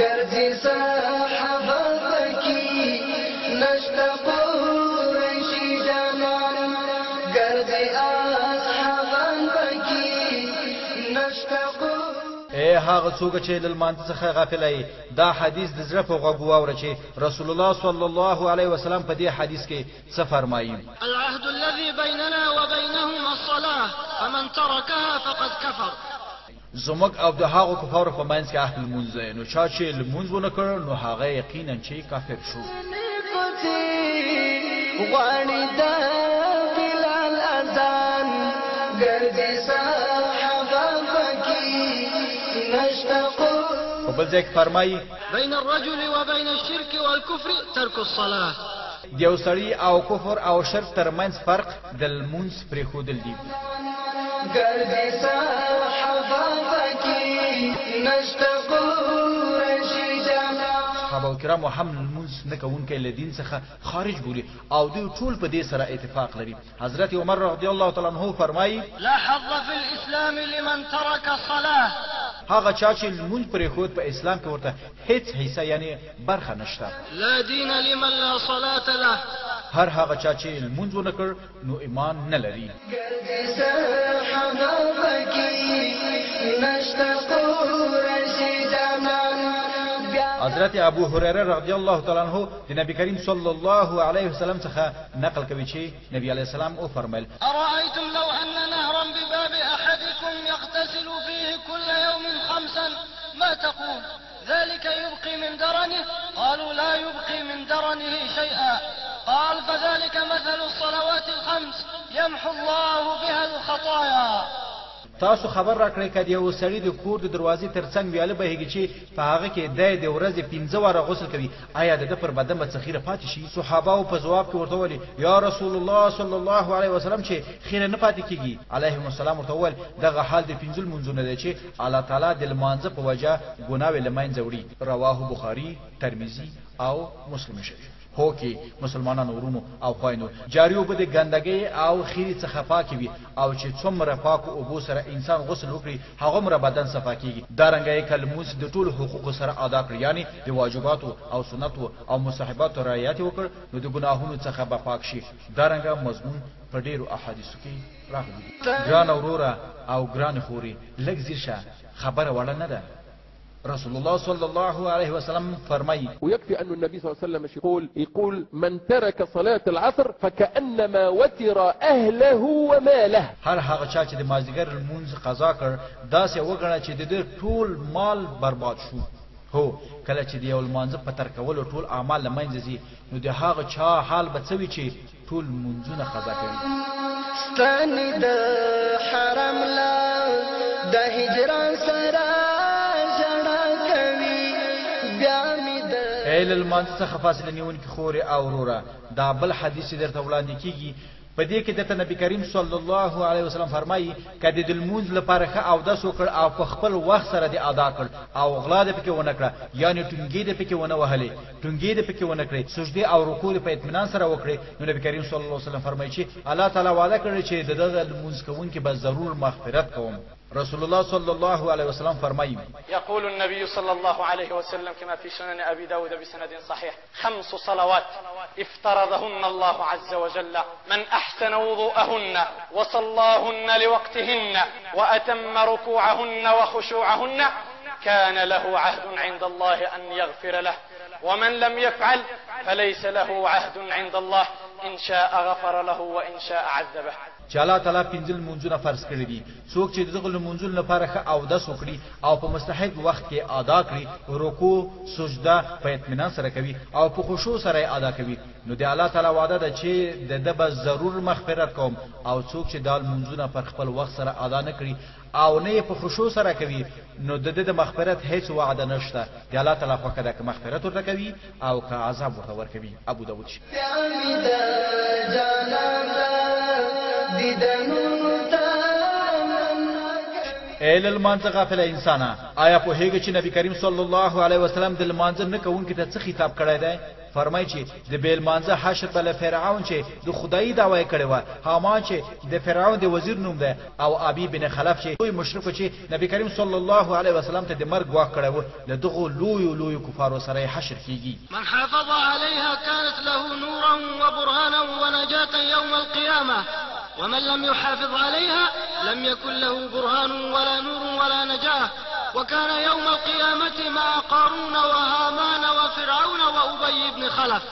ګرځي صحابه پکې نشته قریشي جانان ګرځي اصحابان پکې نشته. اے هغه څوک چې له لمانځه څخه غافل ای دا حدیث د زړه په غوږ واوره چې رسول الله صلی الله علیه وسلم په دې حدیث کې څه فرمایي. العهد الذي بيننا وبينهم الصلاة فمن تركها فقد كفر. زموږ او د هغو کفارو په منځ کې اهل لمونځ دی، نو چا چې لمونځ ونه کړ نو هغه یقینا چې کافر شو. غواړي د بلال اذان ګرځي صحابه پکې نشته. وبل ځای کې فرمایي بين الرجل وبين الشرك والكفر ترك الصلاة. د یو سړي او کفر او شرک ترمنځ فرق د لمونځ پرېښودل دي. ګرځي صحابه پکې نشته قریشي جانان. صحابه کرام هم لمونځ نه کوونکی له دین څخه خارج بولي او دوی ټول په دې سره اتفاق لري. حضرت عمر رضی الله تعالی عنه فرمایي لا حظ في الإسلام لمن ترك الصلاة. هغه چا چې لمونځ پرېښود په اسلام کې ورته هیڅ حصہ یعنی برخه نشته. لا دين لمن لا صلاة له. هر هغه چا چې لمونځ ونه کړ نو ایمان نه لري. ګرځي صحابه پکې نشته قریشي جانان. حضرت ابو هريره رضی الله تعالی عنه د نبی کریم صلی الله علیه وسلم څخه نقل کوي چې نبی علیه السلام او فرمایل ارايتم لو ان نهرا بباب احدكم يغتسل فيه كل يوم 5 ما تقول ذلك يبقي من درنه؟ قالوا لا يبقي من درنه شيئا. قال فذلك مثل الصلوات ال5 يمحو الله بها الخطايا. تاسو خبر راکړئ کله یو سړی د کور د دروازې ترڅنګ ویاله بهږي چې په هغه کې د ورځې 15 واره غسل کوي، آیا د پر بدن به څخیره پاتې شي؟ صحابه او په جواب کې ورته ویل یا رسول الله صلی الله علیه وسلم چې خیره نه پاتې کیږي. علیهم السلام ورته ویل دغه حال د 15 منځونه دی چې الله تعالی د لمانځه په وجه ګناه لمنځه وړي. رواه بخاری، ترمذی او مسلم شریف. هو کې مسلمانانو ورونو او خوینو جاری وب د ګندګي او خیری څخه پاکي وي او چې څومره پاک او بو سره انسان غسل وکړي هغه مر بدن صفا کیږي. دا رنګه کلموس د ټول حقوق سره ادا کړ، یعنی د واجباتو او سنتو او مستحباتو رعایت وکړ نو د ګناهونو څخه به پاک شي. دا رنګه مضمون په ډیرو احادیثو کې راغلی. ګران اورورا او ګران خوري لږ زیشه خبره وړه نه ده. رسول الله صلى الله عليه وسلم فرمي ويكفي أن النبي صلى الله عليه وسلم يقول من ترك صلاة العصر فكأنما وتر أهله وماله. هر هغه چا چې د مازیګر لمونځ قضا کړ داسې وګڼه چې د ټول مال برباد شو. هو کله چې د یو لمانځه په تر کولو ټول اعمال لمنځه ځي نو د هغه چا حال به څه وي چې ټول منځونه قضا کوي. ستنې د حرم لا د هجران سره ایل المانځ څخه فاصله نیونکي خوري او وروره. دا بل حدیث درته وړاندې کیږي په دې کې د نبی کریم صلی الله علیه وسلم فرمایي کله د لمونځ لپاره ښه او د سوکړ او په خپل وخت سره د ادا کړ او غلا د پکې ونه کړه، یعنی ټونګې د پکې ونه وهلې، ټونګې د پکې ونه کړې، سجدي او رکوع په اطمینان سره وکړي. نو نبی کریم صلی الله علیه وسلم فرمایي چې الله تعالی وعده کړی چې دغه لمونځ کوونکي به ضرور مغفرت کوم. رسول الله صلى الله عليه وسلم فرمي يقول النبي صلى الله عليه وسلم كما في سنن أبي داود بسند صحيح 5 صلوات افترضهن الله عز وجل من أحسن وضوءهن وصلاهن لوقتهن وأتم ركوعهن وخشوعهن كان له عهد عند الله أن يغفر له ومن لم يفعل فليس له عهد عند الله إن شاء غفر له وإن شاء عذبه. چې الله تعالی پنځل منځونه فرض کړی دي، څوک چې دغه منځل لپاره ښه او د سوکړي او په مستحق وخت کې ادا کړي، رکوع سجده په اطمینان سره کوي او په خشوع سره ادا کوي، نو د الله تعالی وعده ده چې د به ضرور مغفرت کوم. او څوک چې دال منځونه پر خپل وخت سره ادا نه کړي او نه په خشوع سره کوي نو د مغفرت هیڅ وعده نشته. د الله تعالی خو کده که مغفرت ورته کوي او که عذاب ورته ورکوي. ابو داود شي ایل المانځ غافل انسانا، آیا په هیګه چې نبی کریم صلی الله علیه وسلم د المانځ نه کوونکی ته څه خطاب کړی دی؟ فرمای چې د بیل مانزه حشر بل فرعون چې د خدای دعوی کړي و حامان چې د فرعون د وزیر نوم ده او ابي بن خلف چې دوی مشرک چې نبی کریم صلی الله علیه وسلم ته د مرګ واک کړي و له دغه لوی کفارو سره حشر کیږي. من حافظ عليها كانت له نورا وبرهانا ونجاة يوم القيامة ومن لم يحافظ عليها لم يكن له برهان ولا نور ولا نجاة وكان يوم القيامة مع قارون وهامان وفرعون وأبي بن خلف.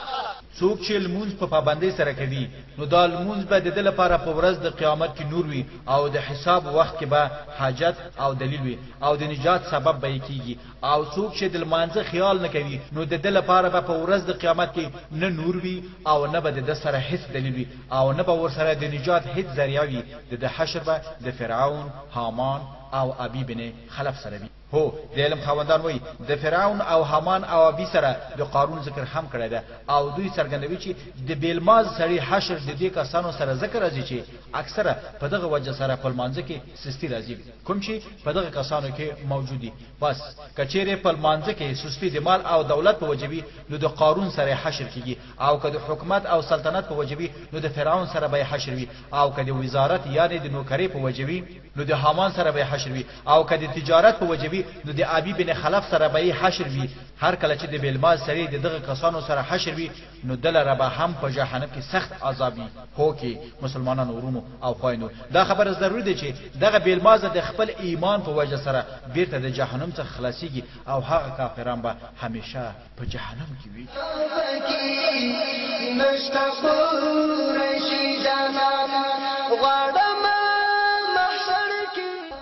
څوک چې لمونځ په پابندۍ سره کوي نو دا لمونځ به د ده لپاره په ورځ د قیامت کې نور وي او د حساب وخت کې به حاجت او دلیل وي او د نجات سبب به کیږي او څوک چې د لمانځه خیال نه کوي نو د ده لپاره به په ورځ د قیامت کې نه نور وي او نه به د ده سره هیڅ دلیل وي او نه به ورسره د نجات هیڅ ذریعه وي. د حشر به د فرعون، حامان او ابي بن خلف سره وي. هو د علم خواندان وای د فرعون او حامان او ابي سره د قارون ذکر هم کړی ده او دوی څرګندوي چې د بیلماز سړي حشر د دې کسانو سره ذکر راځي چې اکثره په دغه وجه سره په مانځ کې سستی راځي کوم چې په دغه کسانو کې موجودي. بس کچېره په مانځ کې سستی د مال او دولت په وجبي نو د قارون سره حشر کیږي او که د حکومت او سلطنت په وجبي نو د فرعون سره به حشر وي او که د وزارت یعنی د نوکری په وجبي نو د حامان سره به حشر وي او که د تجارت په وجبي نو د ابي بن خلف سره به حشر وي. هر کله چې د بیلماز سره د دغه کسانو سره حشر وي نو دلته به هم په جهنم کې سخت عذابي هو کې مسلمانانو ورونو او خويندو دا خبره ضروری ده چې دغه بیلماز د خپل ایمان په وجه سره بیرته د جهنم څخه خلاصيږي او هغه کافران به همیشه په جهنم کې وي.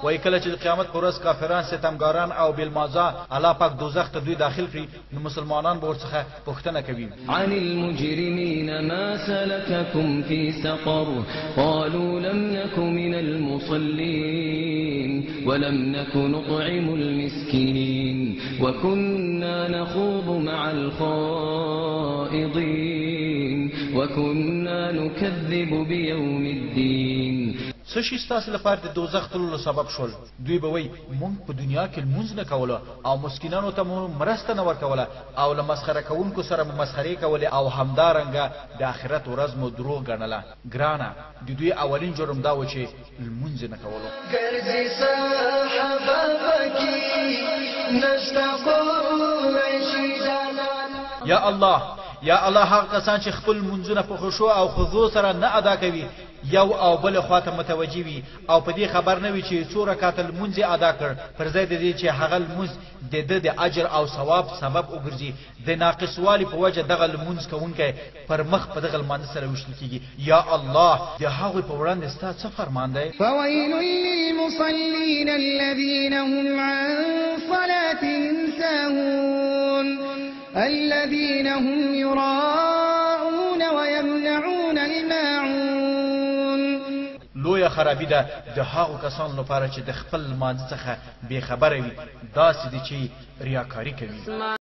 وای کله چې قیامت پر ورځ کافران، ستمګاران او بیلمازا الله پاک دوزخ ته دوی داخل کړي نو مسلمانان به ورڅخه پوښتنه کوي عن المجرمين ما سلككم في سقر قالوا لم نك من المصلين ولم نك نطعم المسكين وكنا نخوض مع الخائضين وكنا نكذب بيوم الدين. څه شي ستاسو لپاره د دوزخ تللو سبب شول؟ دوی به وایي مونږ په دنیا کې لمونځ نه کوله او مسکینانو ته مو مرسته نه ورکوله او له مسخره کوونکو سره مو مسخرې کولې او همدارنګه د آخرت ورځ مو دروغ ګڼله. ګرانه د دوی اولین جرم دا و چې لمونځ نه کولو. ګرځي صحابه پکې نشته قریشي جانان. یا الله هغه کسان چې خپل منځونه په خشوع او خضوع سره نه ادا کوي یو او بل خواته متوجي وي او په دې خبر نه وي چې څو رکعات المنځ ادا کړ پر ځای د دې چې هغه المنځ د اجر او ثواب سبب وګرځي د ناقصوالي په وجه دغه المنځ کوونکی پر مخ په دغه المنځ سره وشل کیږي. یا الله د هغه په وړاندې ستاسو څه فرمان دی؟ فويل للمصلين الذين هم عن صلاتهم ساهون الذين هم يراءون ويمنعون الماعون. لویه خرابی ده د هغو کسانو لپاره چې د خپل مانځ څخه بې خبره وي داسې دي چې ریاکاري کوي.